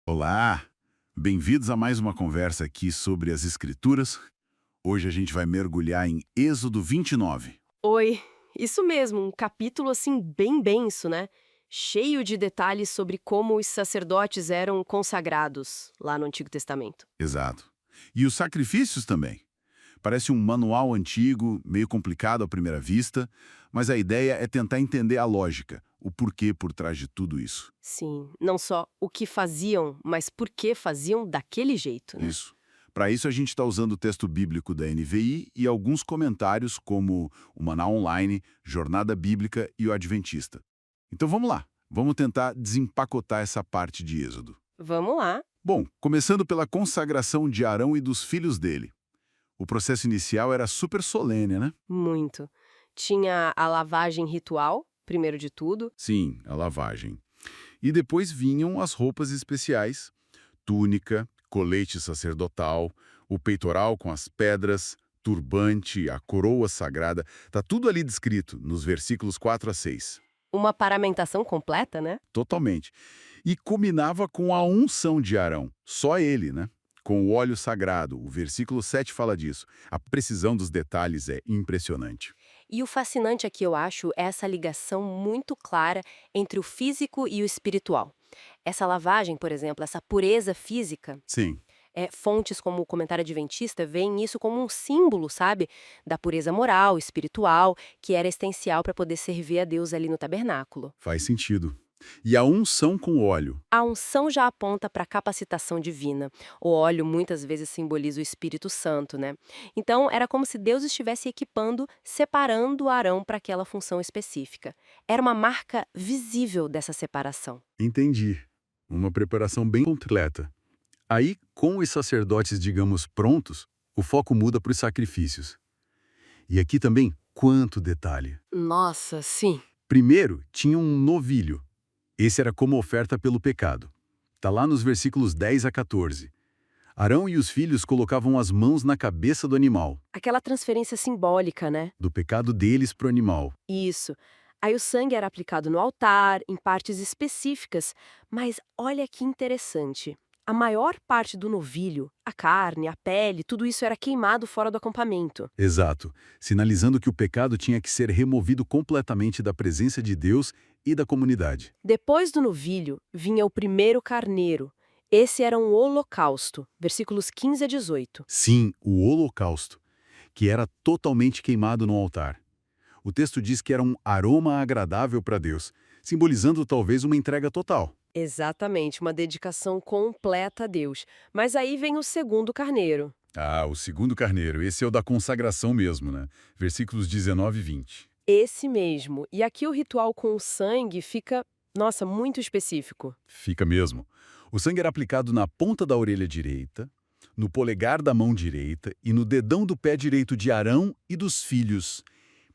Olá, bem-vindos a mais uma conversa aqui sobre as Escrituras. Hoje a gente vai mergulhar em Êxodo 29. Oi, isso mesmo, um capítulo assim bem denso, né? Cheio de detalhes sobre como os sacerdotes eram consagrados lá no Antigo Testamento. Exato. E os sacrifícios também. Parece um manual antigo, meio complicado à primeira vista, mas a ideia é tentar entender a lógica, o porquê por trás de tudo isso. Sim, não só o que faziam, mas por que faziam daquele jeito, né? Isso. Para isso, a gente está usando o texto bíblico da NVI e alguns comentários como o Maná Online, Jornada Bíblica e o Adventista. Então vamos lá, vamos tentar desempacotar essa parte de Êxodo. Vamos lá. Bom, começando pela consagração de Arão e dos filhos dele. O processo inicial era super solene, né? Muito. Tinha a lavagem ritual, primeiro de tudo. Sim, a lavagem. E depois vinham as roupas especiais, túnica, colete sacerdotal, o peitoral com as pedras, turbante, a coroa sagrada. Tá tudo ali descrito nos versículos 4 a 6. Uma paramentação completa, né? Totalmente. E culminava com a unção de Arão, só ele, né? Com o óleo sagrado. O versículo 7 fala disso. A precisão dos detalhes é impressionante. E o fascinante aqui, eu acho, é essa ligação muito clara entre o físico e o espiritual. Essa lavagem, por exemplo, essa pureza física, Sim, fontes como o comentário adventista veem isso como um símbolo, sabe, da pureza moral, espiritual, que era essencial para poder servir a Deus ali no tabernáculo. faz sentido. E a unção com óleo. A unção já aponta para a capacitação divina. O óleo muitas vezes simboliza o Espírito Santo, né? Então, era como se Deus estivesse equipando, separando Arão para aquela função específica. Era uma marca visível dessa separação. Entendi. Uma preparação bem completa. Aí, com os sacerdotes, digamos, prontos, o foco muda para os sacrifícios. E aqui também, quanto detalhe. Nossa, sim. Primeiro, tinha um novilho. Esse era como oferta pelo pecado. Está lá nos versículos 10 a 14. Arão e os filhos colocavam as mãos na cabeça do animal, Aquela transferência simbólica, né? do pecado deles para o animal. Isso. Aí o sangue era aplicado no altar, em partes específicas, mas olha que interessante. A maior parte do novilho, a carne, a pele, tudo isso era queimado fora do acampamento. Exato, sinalizando que o pecado tinha que ser removido completamente da presença de Deus e da comunidade. Depois do novilho, vinha o primeiro carneiro. Esse era um holocausto, versículos 15 a 18. Sim, o holocausto, que era totalmente queimado no altar. O texto diz que era um aroma agradável para Deus, simbolizando talvez uma entrega total. Exatamente, uma dedicação completa a Deus. Mas aí vem o segundo carneiro. Ah, o segundo carneiro, esse é o da consagração mesmo, né? Versículos 19 e 20. Esse mesmo. E aqui o ritual com o sangue fica, nossa, muito específico. Fica mesmo. O sangue era aplicado na ponta da orelha direita, no polegar da mão direita e no dedão do pé direito de Arão e dos filhos.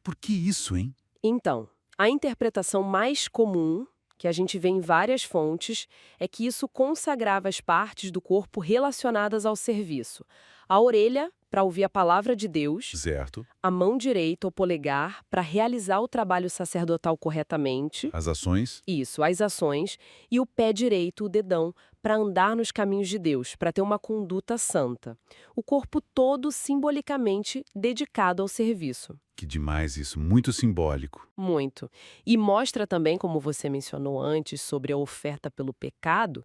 Por que isso, hein? Então, a interpretação mais comum, que a gente vê em várias fontes, é que isso consagrava as partes do corpo relacionadas ao serviço. A orelha, para ouvir a palavra de Deus, Certo. a mão direita ou polegar, para realizar o trabalho sacerdotal corretamente, As ações? isso, as ações, e o pé direito, o dedão, para andar nos caminhos de Deus, para ter uma conduta santa. O corpo todo simbolicamente dedicado ao serviço. Que demais isso, muito simbólico. Muito. E mostra também, como você mencionou antes, sobre a oferta pelo pecado,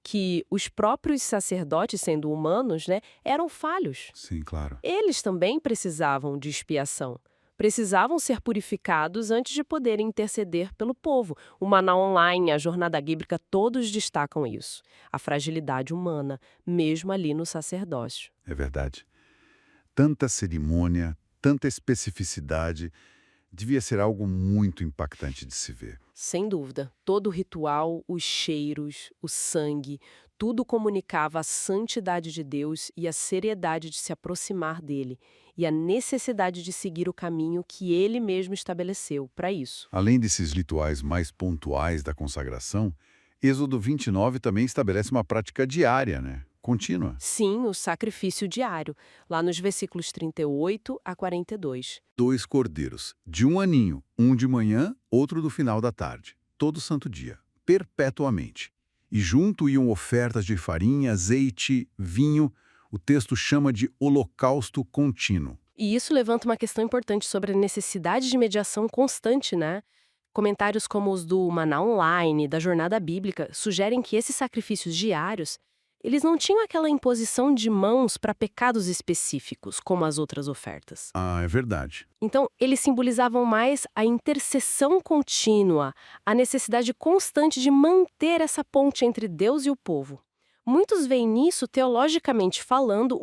que os próprios sacerdotes, sendo humanos, né, eram falhos. Sim, claro. Eles também precisavam de expiação. Precisavam ser purificados antes de poderem interceder pelo povo. O Maná Online, a Jornada Bíblica, todos destacam isso. A fragilidade humana, mesmo ali no sacerdócio. É verdade. Tanta cerimônia, tanta especificidade, devia ser algo muito impactante de se ver. Sem dúvida, todo o ritual, os cheiros, o sangue, tudo comunicava a santidade de Deus e a seriedade de se aproximar dele, e a necessidade de seguir o caminho que ele mesmo estabeleceu para isso. Além desses rituais mais pontuais da consagração, Êxodo 29 também estabelece uma prática diária, né? Contínua. Sim, o sacrifício diário, lá nos versículos 38 a 42. 2 cordeiros, de um aninho, um de manhã, outro do final da tarde, todo santo dia, perpetuamente. E junto iam ofertas de farinha, azeite, vinho. O texto chama de holocausto contínuo. E isso levanta uma questão importante sobre a necessidade de mediação constante, né? Comentários como os do Maná Online, da Jornada Bíblica, sugerem que esses sacrifícios diários, eles não tinham aquela imposição de mãos para pecados específicos, como as outras ofertas. Ah, é verdade. Então, eles simbolizavam mais a intercessão contínua, a necessidade constante de manter essa ponte entre Deus e o povo. Muitos veem nisso, teologicamente falando,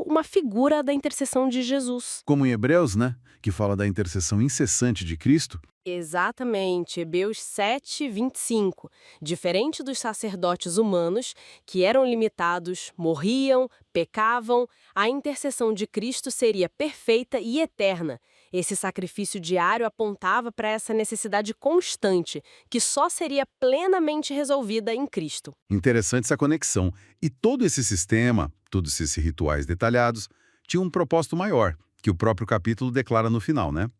uma figura da intercessão de Jesus. Como em Hebreus, né? Que fala da intercessão incessante de Cristo. Exatamente, Hebreus 7, 25. Diferente dos sacerdotes humanos, que eram limitados, morriam, pecavam, a intercessão de Cristo seria perfeita e eterna. Esse sacrifício diário apontava para essa necessidade constante, que só seria plenamente resolvida em Cristo. Interessante essa conexão. E todo esse sistema, todos esses rituais detalhados, tinha um propósito maior, que o próprio capítulo declara no final, né?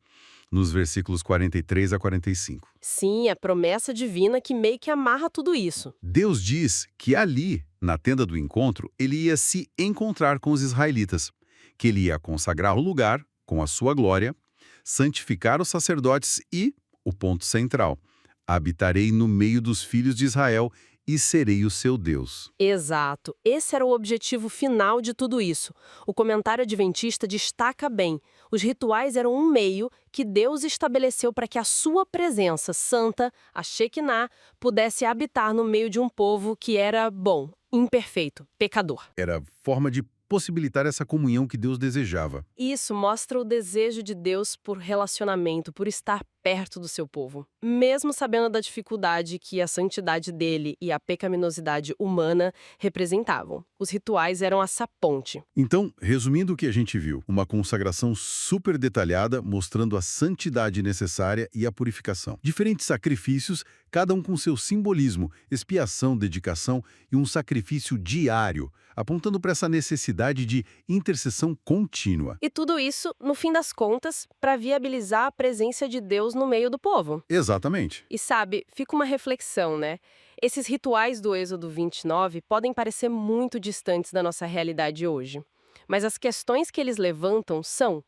Nos versículos 43 a 45. Sim, a promessa divina que meio que amarra tudo isso. Deus diz que ali, na tenda do encontro, ele ia se encontrar com os israelitas, que ele ia consagrar o lugar com a sua glória, santificar os sacerdotes e, o ponto central, habitarei no meio dos filhos de Israel e serei o seu Deus. Exato. Esse era o objetivo final de tudo isso. O comentário adventista destaca bem. Os rituais eram um meio que Deus estabeleceu para que a sua presença santa, a Shekinah, pudesse habitar no meio de um povo que era, bom, imperfeito, pecador. Era forma de possibilitar essa comunhão que Deus desejava. Isso mostra o desejo de Deus por relacionamento, por estar perto do seu povo. Mesmo sabendo da dificuldade que a santidade dele e a pecaminosidade humana representavam. Os rituais eram essa ponte. Então, resumindo o que a gente viu, uma consagração super detalhada mostrando a santidade necessária e a purificação. Diferentes sacrifícios, cada um com seu simbolismo, expiação, dedicação e um sacrifício diário, apontando para essa necessidade de intercessão contínua. E tudo isso, no fim das contas, para viabilizar a presença de Deus no meio do povo. Exatamente. E sabe, fica uma reflexão, né? Esses rituais do Êxodo 29 podem parecer muito distantes da nossa realidade hoje. Mas as questões que eles levantam são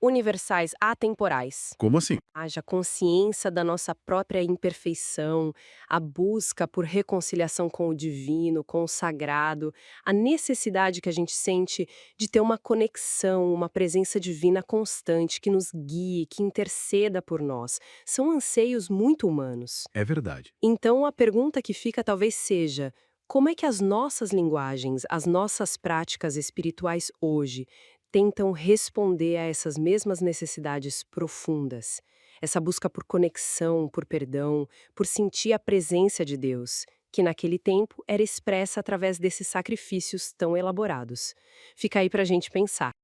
universais, atemporais. Como assim? Haja consciência da nossa própria imperfeição, a busca por reconciliação com o divino, com o sagrado, a necessidade que a gente sente de ter uma conexão, uma presença divina constante que nos guie, que interceda por nós. São anseios muito humanos. É verdade. Então, a pergunta que fica talvez seja: como é que as nossas linguagens, as nossas práticas espirituais hoje tentam responder a essas mesmas necessidades profundas? Essa busca por conexão, por perdão, por sentir a presença de Deus, que naquele tempo era expressa através desses sacrifícios tão elaborados. Fica aí pra gente pensar.